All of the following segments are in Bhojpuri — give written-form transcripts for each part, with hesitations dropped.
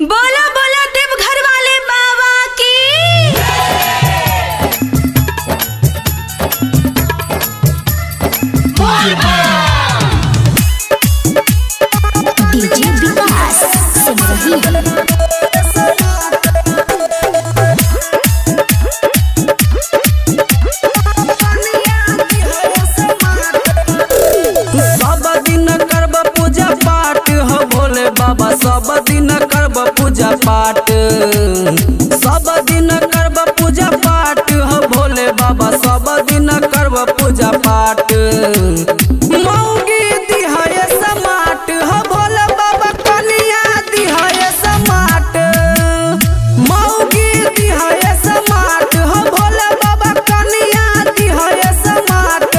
बोलो बोलो देवघर वाले बाबा की। डीजे विकास सुन रही है। सब दिन करब पूजा पाठ हो भोले बाबा, सब दिन करब पूजा पाठ, सब दिन करब पूजा पाठ हो भोले बाबा, सब दिन करब पूजा पाठ। मौगी दिहाय समाट हो भोले बाबा, कनिया दिहाय समाट, मौगी दिहाय समाट हो भोले बाबा, कनिया दिहाय समाट।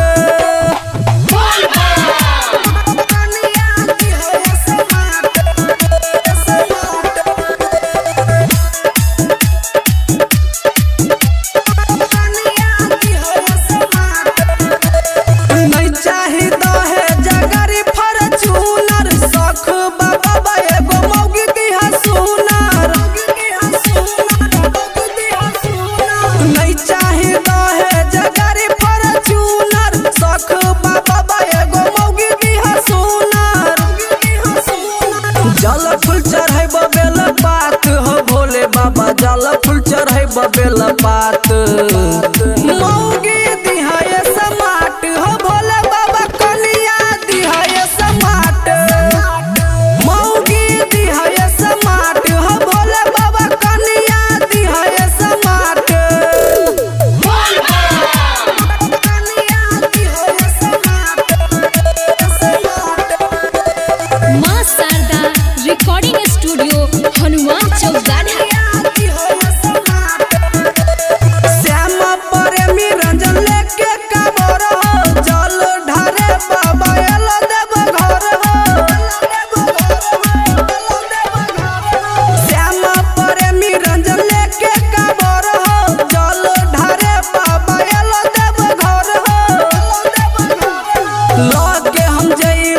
नहीं चाही दहेज गाड़ी फॉर्च्यूनर, शौख बाबा एगो मौगी दिहा सुनर। नहीं चाही दहेज गाड़ी फॉर्च्यूनर, शौख बाबा एगो मौगी दिहा सुनर। जल फूल चढ़ैब बेल पात हो भोले बाबा, जल फूल चढ़ैब बेल पात। मौगी दिहाय समाट हो भोले बाबा, कनिया दिहाय समाट, मौगी दिहाय समाट हो भोले बाबा, कनिया दिहाय समाट। माँ शारदा रिकॉर्डिंग स्टूडियो हनुमान चौक गाढ़ा। श्याम प्रेमी रंजन लेके काबर हो, जल ढारे बाबा एलो देव घर हो। श्याम प्रेमी रंजन लेके काबर हो, जल ढारे बाबा एलो देव घर हो। लगे हम जई